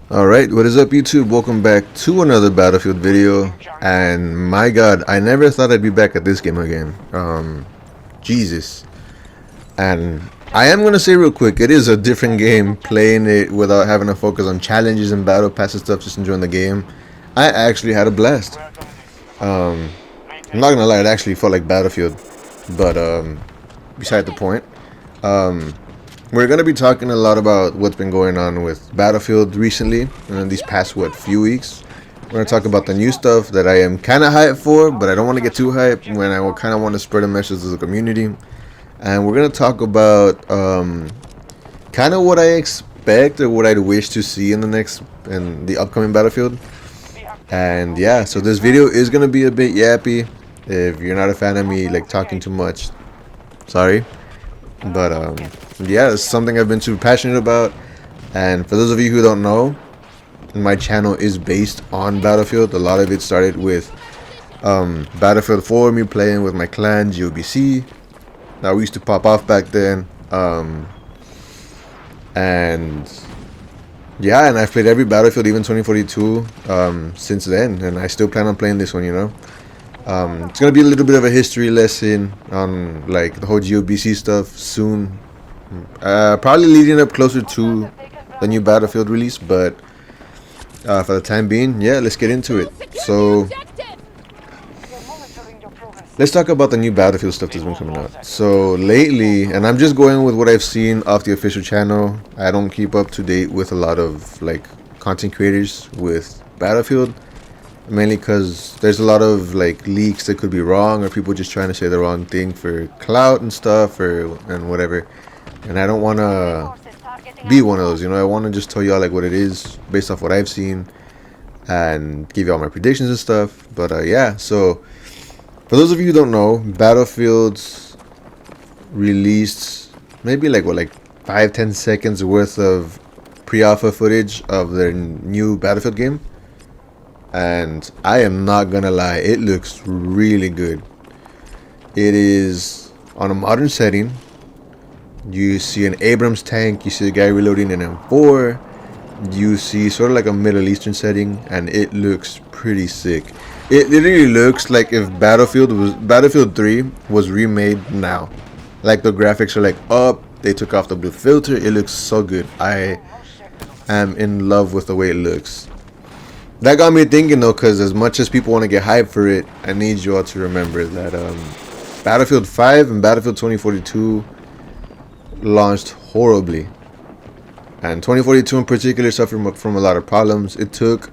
Alright, what is up YouTube? Welcome back to another Battlefield video. And my god, I never thought I'd be back at this game again. Jesus. And I am gonna say real quick, it is a different game playing it without having to focus on challenges and battle pass and stuff, just enjoying the game. I actually had a blast. I'm not gonna lie, it actually felt like Battlefield. But beside the point. We're going to be talking a lot about what's been going on with Battlefield recently, and these past, few weeks. We're going to talk about the new stuff that I am kind of hyped for, but I don't want to get too hyped when I kind of want to spread a message to the community. And we're going to talk about kind of what I expect or what I'd wish to see in the upcoming Battlefield. And yeah, so this video is going to be a bit yappy. If you're not a fan of me like talking too much, sorry. But yeah, it's something I've been super passionate about. And for those of you who don't know, my channel is based on Battlefield. A lot of it started with Battlefield 4, me playing with my clan GOBC. Now we used to pop off back then. And yeah, and I've played every Battlefield, even 2042, since then, and I still plan on playing this one, you know. It's gonna be a little bit of a history lesson on like the whole GOBC stuff soon. Probably leading up closer to the new Battlefield release, but for the time being, yeah, let's get into it. So let's talk about the new Battlefield stuff that's been coming out. So lately, and I'm just going with what I've seen off the official channel. I don't keep up to date with a lot of like content creators with Battlefield. Mainly because there's a lot of like leaks that could be wrong, or people just trying to say the wrong thing for clout and stuff, and whatever. And I don't want to be one of those, you know. I want to just tell y'all like what it is based off what I've seen and give y'all my predictions and stuff. But yeah, so for those of you who don't know, Battlefield's released maybe like 5-10 seconds worth of pre-alpha footage of their new Battlefield game. And I am not gonna lie, it looks really good. It is on a modern setting. You see an Abrams tank, you see a guy reloading an M4. You see sort of like a Middle Eastern setting, and it looks pretty sick. It literally looks like if Battlefield 3 was remade now. Like the graphics are like up, they took off the blue filter, it looks so good. I am in love with the way it looks. That got me thinking though, because as much as people want to get hyped for it, I need you all to remember that Battlefield 5 and Battlefield 2042 launched horribly. And 2042 in particular suffered from a lot of problems. It took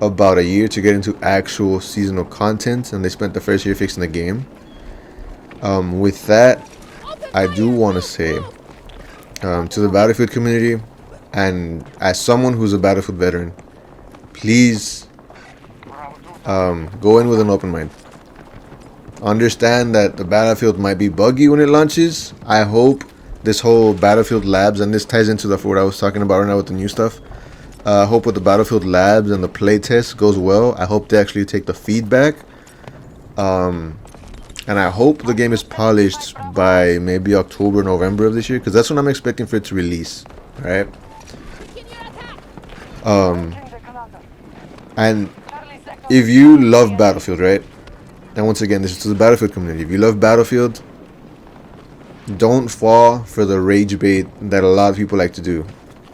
about a year to get into actual seasonal content, and they spent the first year fixing the game. With that, I do want to say to the Battlefield community, and as someone who's a Battlefield veteran, please go in with an open mind. Understand that the Battlefield might be buggy when it launches. I hope this whole Battlefield Labs, and this ties into what I was talking about right now with the new stuff. I hope with the Battlefield Labs and the playtest goes well. I hope they actually take the feedback. And I hope the game is polished by maybe October, November of this year, because that's when I'm expecting for it to release. Alright? And if you love Battlefield, right? And once again, this is to the Battlefield community. If you love Battlefield, don't fall for the rage bait that a lot of people like to do.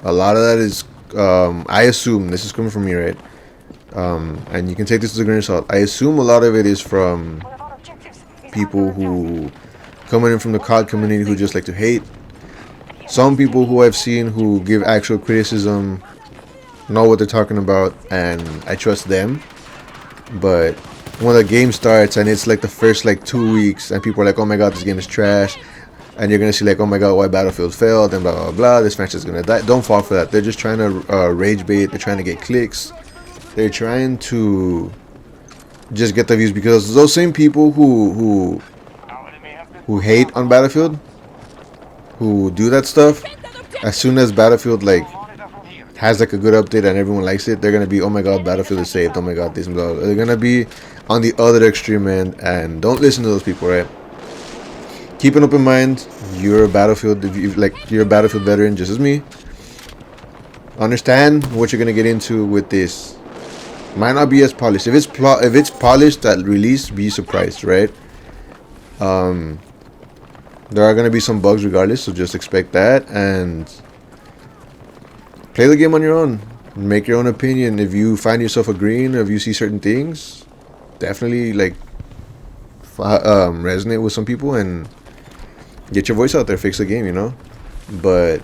A lot of that is, I assume, this is coming from me, right? And you can take this as a grain of salt. I assume a lot of it is from people who coming in from the COD community who just like to hate. Some people who I've seen who give actual criticism know what they're talking about, and I trust them. But when the game starts and it's like the first like 2 weeks and people are like, oh my god, this game is trash, and you're gonna see like, oh my god, why Battlefield failed and blah blah blah, this franchise is gonna die. Don't fall for that. They're just trying to rage bait. They're trying to get clicks. They're trying to just get the views, because those same people who hate on Battlefield, who do that stuff, as soon as Battlefield like has like a good update and everyone likes it, they're gonna be, oh my god, Battlefield is saved, oh my god, this and blah. They're gonna be on the other extreme end, and don't listen to those people, right? Keep an open mind. You're a Battlefield, if you like, you're a Battlefield veteran just as me. Understand what you're gonna get into with this. Might not be as polished. If it's polished at release, be surprised, right? There are gonna be some bugs regardless, so just expect that and play the game on your own. Make your own opinion. If you find yourself agreeing, or if you see certain things, definitely like resonate with some people and get your voice out there. Fix the game, you know. But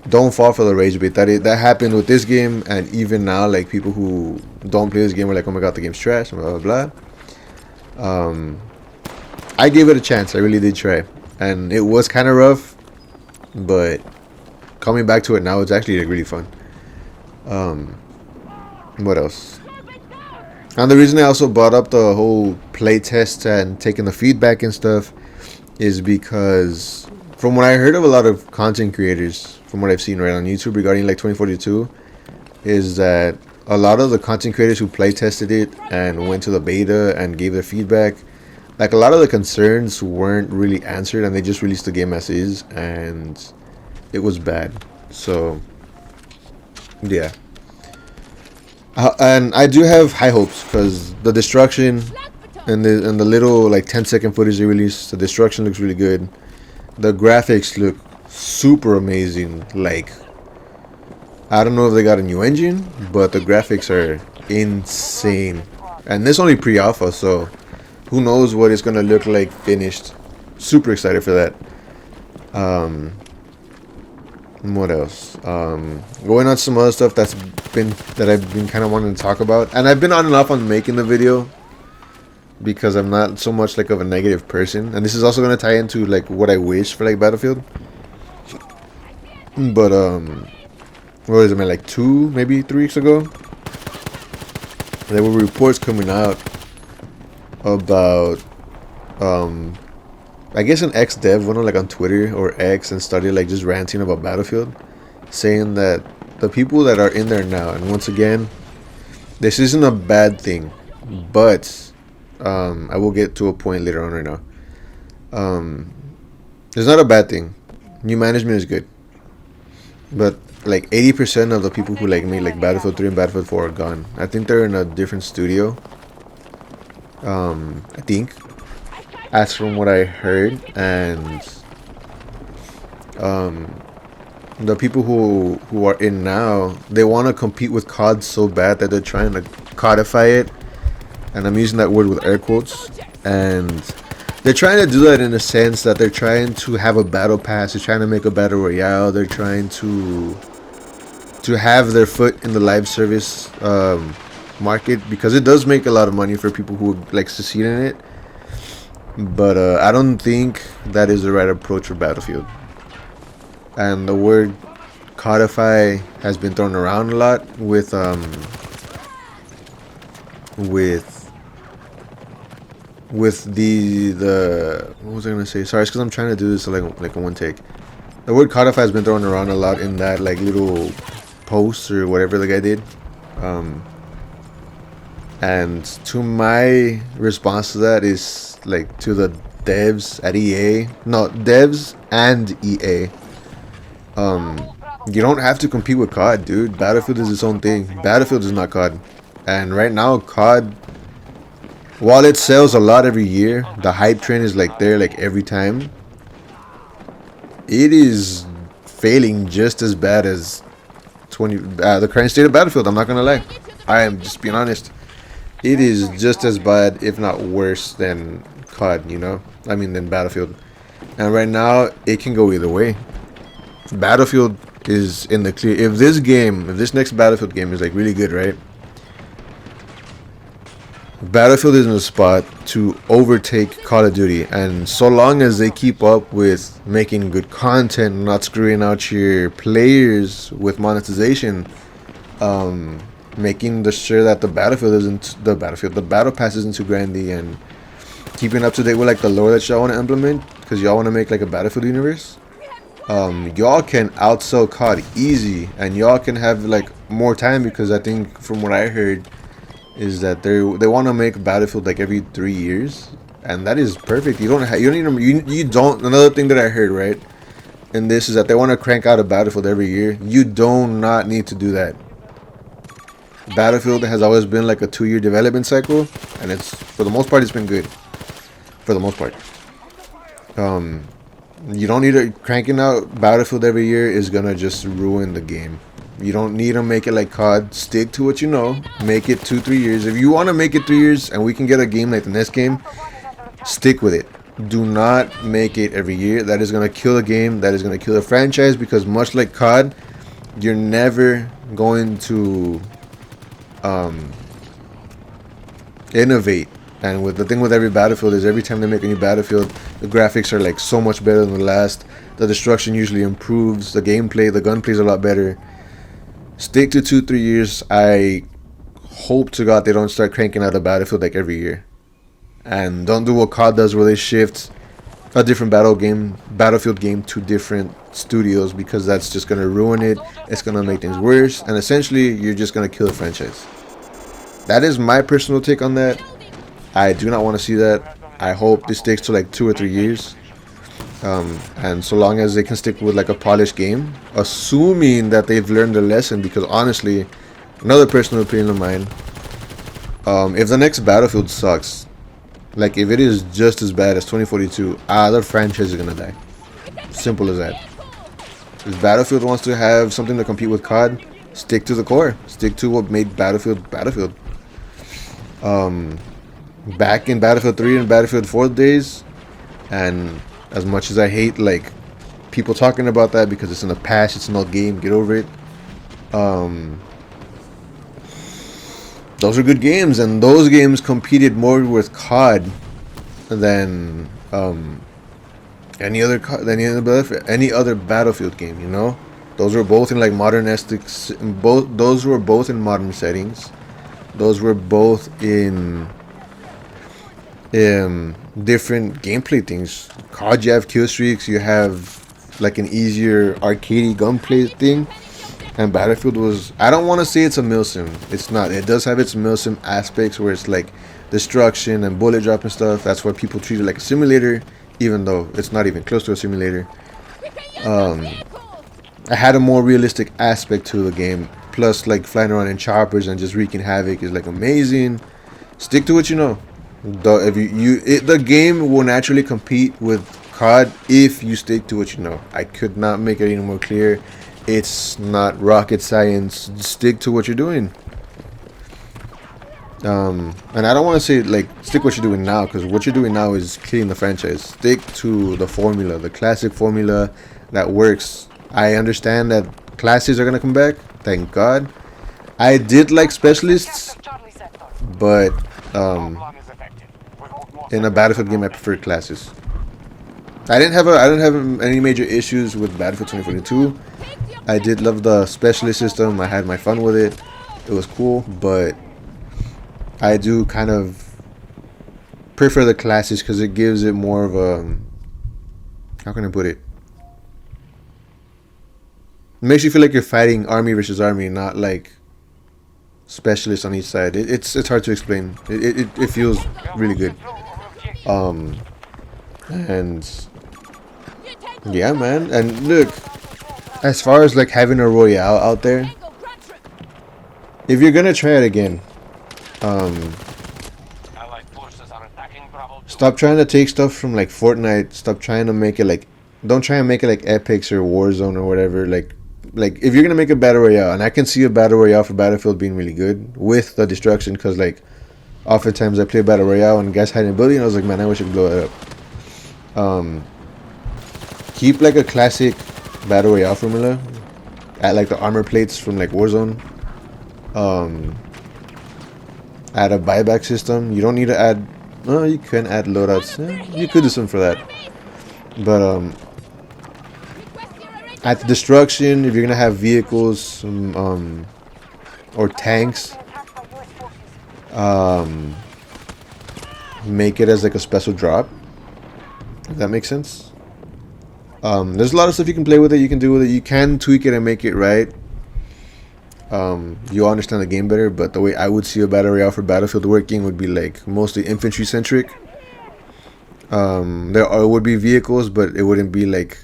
don't fall for the rage bait. That happened with this game, and even now, like people who don't play this game are like, "Oh my god, the game's trash," blah blah blah. I gave it a chance. I really did try, and it was kind of rough, but coming back to it now, it's actually like really fun. What else? And the reason I also brought up the whole playtest and taking the feedback and stuff is because from what I heard of a lot of content creators, from what I've seen right on YouTube regarding like 2042, is that a lot of the content creators who play tested it and went to the beta and gave their feedback, like a lot of the concerns weren't really answered, and they just released the game as is, and it was bad. So yeah, and I do have high hopes because the destruction and the little like 10-second footage they released, the destruction looks really good. The graphics look super amazing. Like, I don't know if they got a new engine, but the graphics are insane. And this only pre-alpha, so who knows what it's gonna look like finished. Super excited for that. What else? Going on some other stuff that I've been kind of wanting to talk about, and I've been on and off on making the video because I'm not so much like of a negative person, and this is also gonna tie into like what I wish for like Battlefield. But what was it, man? Like 2, maybe 3 weeks ago, there were reports coming out about I guess an ex-dev went on like on Twitter or X and started like just ranting about Battlefield, saying that the people that are in there now, and once again, this isn't a bad thing, but I will get to a point later on right now. It's not a bad thing. New management is good, but like 80% of the people who like made like Battlefield 3 and Battlefield 4 are gone. I think they're in a different studio. I think, as from what I heard, and the people who are in now, they want to compete with COD so bad that they're trying to codify it, and I'm using that word with air quotes, and they're trying to do that in a sense that they're trying to have a battle pass, they're trying to make a battle royale, they're trying to have their foot in the live service market, because it does make a lot of money for people who like succeed in it. But I don't think that is the right approach for Battlefield. And the word codify has been thrown around a lot with the what was I gonna say? Sorry, it's because I'm trying to do this like a one take. The word codify has been thrown around a lot in that like little post or whatever the guy did. And to my response to that is like to the devs at EA, no, devs and EA. You don't have to compete with COD, dude. Battlefield is its own thing. Battlefield is not COD, and right now COD, while it sells a lot every year, the hype train is like there like every time. It is failing just as bad as the current state of Battlefield. I'm not gonna lie. I am just being honest. It is just as bad, if not worse, than COD, you know? I mean, than Battlefield. And right now, it can go either way. Battlefield is in the clear. If this next Battlefield game is like really good, right? Battlefield is in a spot to overtake Call of Duty. And so long as they keep up with making good content, not screwing out your players with monetization, making sure that the battle pass isn't too grindy, and keeping up to date with like the lore that y'all want to implement, because y'all want to make like a Battlefield universe, y'all can outsell COD easy, and y'all can have like more time, because I think from what I heard is that they want to make Battlefield like every 3 years, and that is perfect. You don't need them. You don't. Another thing that I heard, right, in this is that they want to crank out a Battlefield every year. You do not need to do that. Battlefield has always been like a 2-year development cycle, and it's, for the most part, it's been good. For the most part. You don't need to, cranking out Battlefield every year is gonna just ruin the game. You don't need to make it like COD. Stick to what you know. Make it 2-3 years. If you want to make it 3 years and we can get a game like the next game, stick with it. Do not make it every year. That is gonna kill the game. That is gonna kill the franchise, because much like COD, you're never going to innovate. And with the thing with every Battlefield is every time they make a new Battlefield, the graphics are like so much better than the last. The destruction usually improves. The gameplay, the gunplay is a lot better. Stick to 2-3 years. I hope to God they don't start cranking out a Battlefield like every year. And don't do what COD does, where they shift a different Battlefield game to different studios, because that's just gonna ruin it. It's gonna make things worse, and essentially you're just gonna kill the franchise. That is my personal take on that. I do not want to see that. I hope this sticks to like 2 or 3 years. And so long as they can stick with like a polished game, assuming that they've learned their lesson, because honestly, another personal opinion of mine, if the next Battlefield sucks, like if it is just as bad as 2042, the franchise is gonna die. Simple as that. If Battlefield wants to have something to compete with COD, stick to the core. Stick to what made Battlefield Battlefield. Back in Battlefield 3 and Battlefield 4 days, and as much as I hate like people talking about that because it's in the past, it's an old game, get over it. Those are good games, and those games competed more with COD than any other Battlefield game. You know, those were both in like modernistic. Those were both in modern settings. Those were both in different gameplay things. COD, you have kill streaks, you have like an easier arcadey gunplay thing, and Battlefield was, I don't want to say it's a milsim, it's not. It does have its milsim aspects where it's like destruction and bullet drop and stuff. That's why people treat it like a simulator, even though it's not even close to a simulator. I had a more realistic aspect to the game, plus like flying around in choppers and just wreaking havoc is like amazing. Stick to what you know. The game will naturally compete with COD if you stick to what you know. I could not make it any more clear. It's not rocket science. Stick to what you're doing. And I don't want to say like stick what you're doing now, because what you're doing now is killing the franchise. Stick to the formula, the classic formula that works. I understand that classes are gonna come back. Thank God. I did like specialists, but in a Battlefield game, I prefer classes. I didn't have any major issues with Battlefield 2042. I did love the specialist system. I had my fun with it. It was cool, but I do kind of prefer the classes because it gives it more of a, how can I put it? It makes you feel like you're fighting army versus army, not like specialists on each side. It's hard to explain. It feels really good. And yeah, man. And look, as far as like having a Royale out there, if you're gonna try it again, stop trying to take stuff from like Fortnite. Stop trying to make it like, don't try and make it like Epics or Warzone or whatever. Like if you're gonna make a battle royale, and I can see a battle royale for Battlefield being really good with the destruction, because like oftentimes I play battle royale and guys hiding a building, and I was like, man, I wish I could blow it up. Keep like a classic battle royale formula. Add like the armor plates from like Warzone. Add a buyback system. You don't need to add. No, you can add loadouts. You could do something for that. But at the destruction, if you're gonna have vehicles, or tanks, make it as like a special drop. If that makes sense. There's a lot of stuff you can play with it. You can do with it. You can tweak it and make it right. You'll understand the game better. But the way I would see a battle royale for Battlefield working would be like mostly infantry centric. There would be vehicles, but it wouldn't be like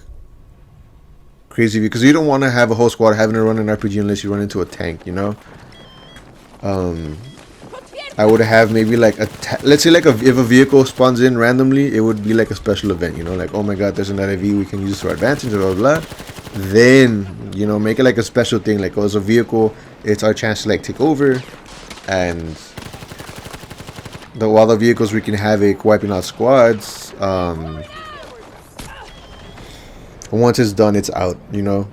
crazy because you don't want to have a whole squad having to run an RPG unless you run into a tank, you know. I would have maybe like let's say like if a vehicle spawns in randomly, it would be like a special event, you know, like, oh my god, there's an LAV, we can use for advantage, blah blah blah. Then, you know, make it like a special thing, like, oh, it's a vehicle, it's our chance to like take over, and while the vehicles we can have it wiping out squads. Once it's done, it's out, you know.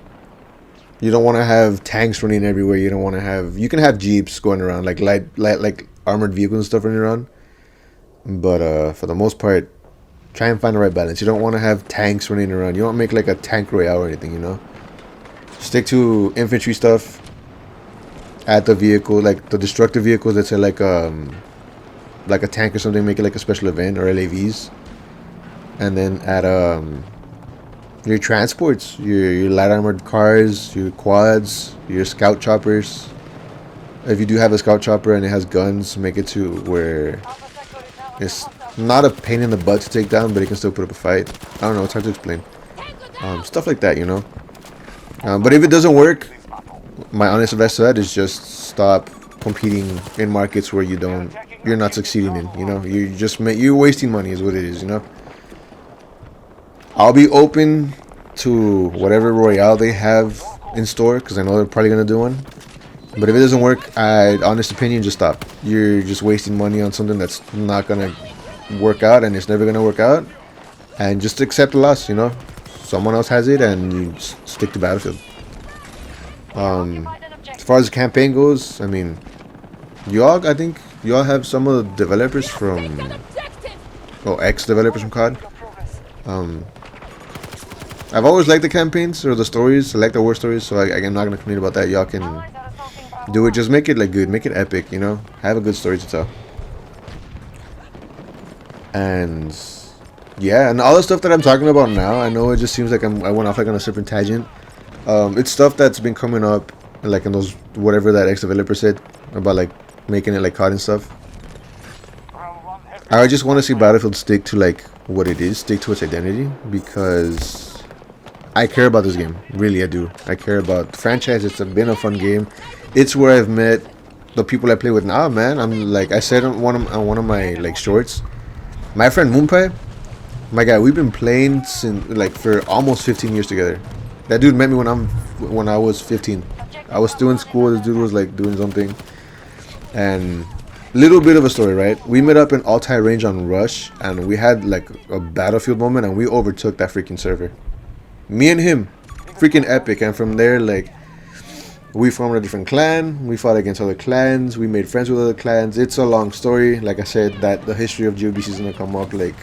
You don't want to have tanks running everywhere. You don't want to have, you can have jeeps going around, like like armored vehicles and stuff running around, but for the most part, try and find the right balance. You don't want to have tanks running around. You don't make like a tank royale or anything, you know. Stick to infantry stuff. Add the vehicle, like the destructive vehicles, let's say like a tank or something, make it like a special event, or LAVs. And then add your transports, your light armored cars, your quads, your scout choppers. If you do have a scout chopper and it has guns, make it to where it's not a pain in the butt to take down, but it can still put up a fight. I don't know, it's hard to explain. Stuff like that, you know. But if it doesn't work, my honest advice to that is just stop competing in markets where you're not succeeding in. You know, you're wasting money is what it is. You know. I'll be open to whatever royale they have in store because I know they're probably gonna do one. But if it doesn't work, honest opinion, just stop. You're just wasting money on something that's not gonna work out, and it's never gonna work out. And just accept the loss. You know, someone else has it, and you stick to Battlefield. As far as the campaign goes, I mean, I think y'all have some of the developers from, ex-developers from COD. I've always liked the campaigns or the stories. I like the war stories, so I'm not gonna complain about that. Y'all can do it. Just make it like good, make it epic. You know, have a good story to tell. And yeah, and all the stuff that I'm talking about now, I know it just seems like I went off like on a different tangent. It's stuff that's been coming up, like in those whatever that ex-developer said about like making it like COD and stuff. I just want to see Battlefield stick to like what it is, stick to its identity, because I care about this game. Really, I do. I care about the franchise. It's been a fun game. It's where I've met the people I play with now, man. I'm like I said on one of my like shorts, my friend Moonpie, my guy, we've been playing since like for almost 15 years together. That dude met me when I was 15. I was still in school. This dude was like doing something, and little bit of a story, right? We met up in Altai Range on Rush, and we had like a Battlefield moment, and we overtook that freaking server. Me and him, freaking epic. And from there, like, we formed a different clan. We fought against other clans. We made friends with other clans. It's a long story. Like I said, that the history of GOBC is gonna come up like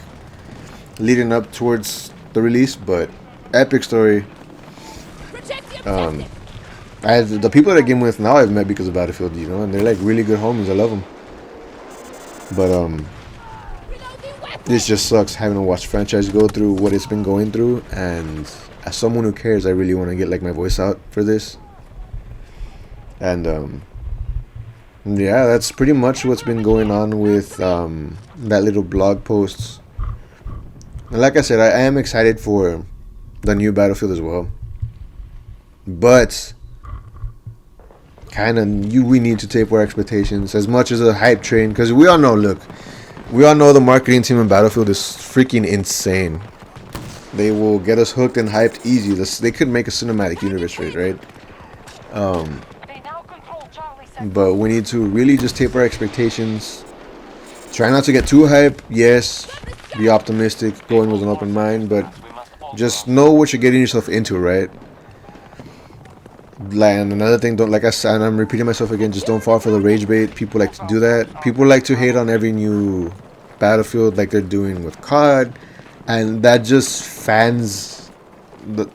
leading up towards the release, but epic story. The people that I game with now I've met because of Battlefield, you know, and they're like really good homies. I love them. But this just sucks having to watch franchise go through what it's been going through, and as someone who cares, I really want to get like my voice out for this. And yeah, that's pretty much what's been going on with that little blog post. And like I said, I am excited for the new Battlefield as well, but we need to tape our expectations as much as a hype train, because we all know the marketing team in Battlefield is freaking insane. They will get us hooked and hyped easy. They could make a cinematic universe for it, right? But we need to really just tape our expectations. Try not to get too hyped. Yes, be optimistic, go in with an open mind, but just know what you're getting yourself into, right? And another thing, don't, like I said, and I'm repeating myself again, just don't fall for the rage bait. People like to do that. People like to hate on every new Battlefield like they're doing with COD, and that just fans the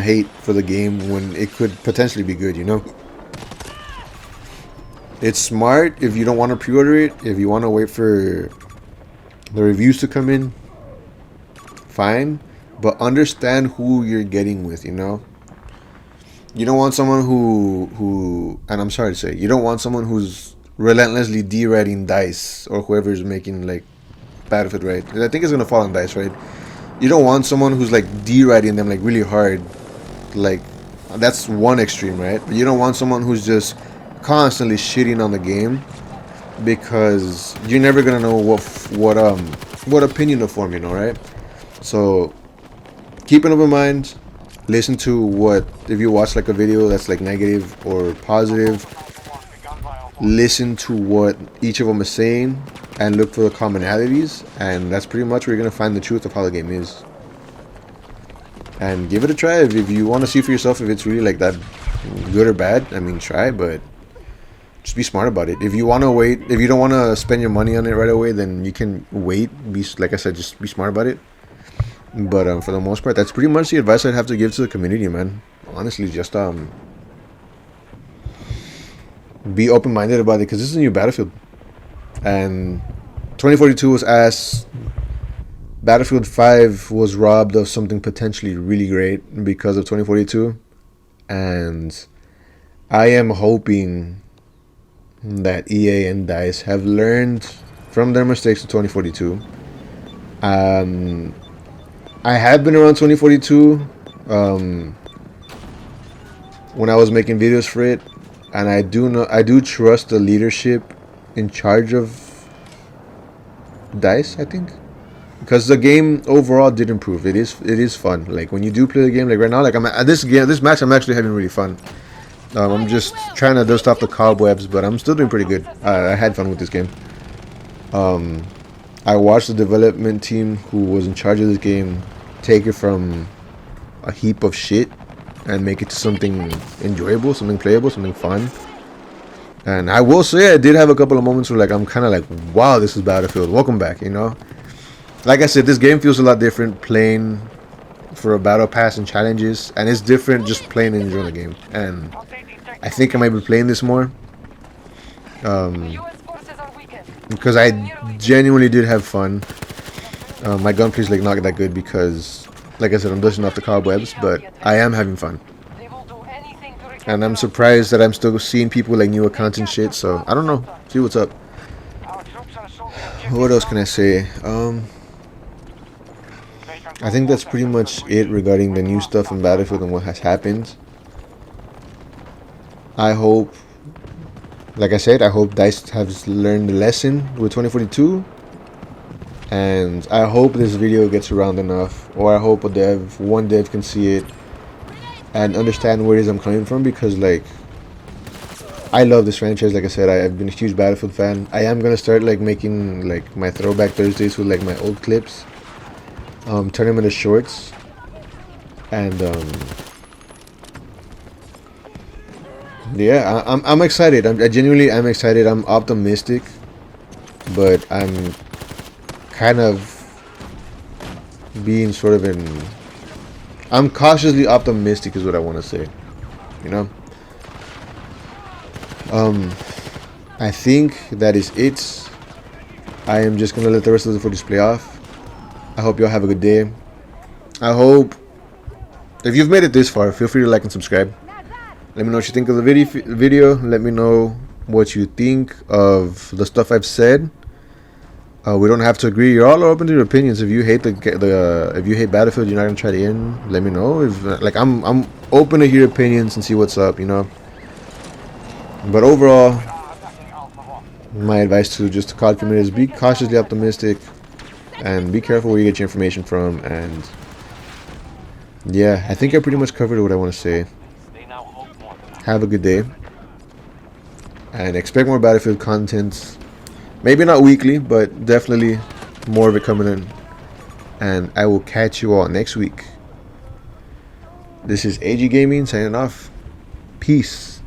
hate for the game when it could potentially be good, you know? It's smart if you don't want to pre-order it. If you want to wait for the reviews to come in, fine. But understand who you're getting with, you know? You don't want someone who and I'm sorry to say, you don't want someone who's relentlessly deriding DICE or whoever's making like Battlefield, right? I think it's gonna fall on DICE, right? You don't want someone who's like deriding them like really hard. Like that's one extreme, right? But you don't want someone who's just constantly shitting on the game, because you're never gonna know what opinion to form, right? So keep an open mind. Listen to what, if you watch like a video that's like negative or positive, listen to what each of them is saying and look for the commonalities, and that's pretty much where you're gonna find the truth of how the game is. And give it a try if you want to see for yourself if it's really like that good or bad. I mean, try, but just be smart about it. If you want to wait, if you don't want to spend your money on it right away, then you can wait. Be, like I said, just be smart about it. But for the most part, that's pretty much the advice I'd have to give to the community, man. Honestly, just be open-minded about it, because this is a new Battlefield, and 2042 was ass. Battlefield 5 was robbed of something potentially really great because of 2042, and I am hoping that EA and DICE have learned from their mistakes of 2042. I have been around 2042 when I was making videos for it, and I do trust the leadership in charge of DICE, I think, because the game overall did improve. It is fun. Like when you do play the game, like right now, like I'm at this match, I'm actually having really fun. I'm just trying to dust off the cobwebs, but I'm still doing pretty good. I had fun with this game. I watched the development team who was in charge of this game take it from a heap of shit and make it to something enjoyable, something playable, something fun. And I will say I did have a couple of moments where like I'm kind of like, wow, this is Battlefield. Welcome back, Like I said, this game feels a lot different playing for a battle pass and challenges, and it's different just playing and enjoying the game. And I think I might be playing this more. Because I genuinely did have fun. My gunplay is like not that good because, like I said, I'm dusting off the cobwebs, but I am having fun. And I'm surprised that I'm still seeing people like new accounts and shit, so I don't know. See what's up. What else can I say? I think that's pretty much it regarding the new stuff in Battlefield and what has happened. I hope, like I said, I hope DICE has learned the lesson with 2042. And I hope this video gets around enough, or I hope one dev can see it and understand where it is I'm coming from, because like I love this franchise. Like I said, I've been a huge Battlefield fan. I am gonna start like making like my throwback Thursdays with like my old clips, turn them into shorts, and yeah, I'm excited. I genuinely am excited. I'm optimistic, but I'm kind of being sort of I'm cautiously optimistic is what I want to say, I think that is it. I am just gonna let the rest of the footage play off. I hope y'all have a good day. I hope if you've made it this far, feel free to like and subscribe. Let me know what you think of the video. Let me know what you think of the stuff I've said. We don't have to agree. You're all open to your opinions. If you hate if you hate Battlefield, you're not gonna try to end. Let me know. If like I'm open to hear opinions and see what's up. But overall, my advice to just the COD community is be cautiously optimistic and be careful where you get your information from. And yeah, I think I pretty much covered what I want to say. Have a good day and expect more Battlefield content. Maybe not weekly, but definitely more of it coming in. And I will catch you all next week. This is AG Gaming signing off. Peace.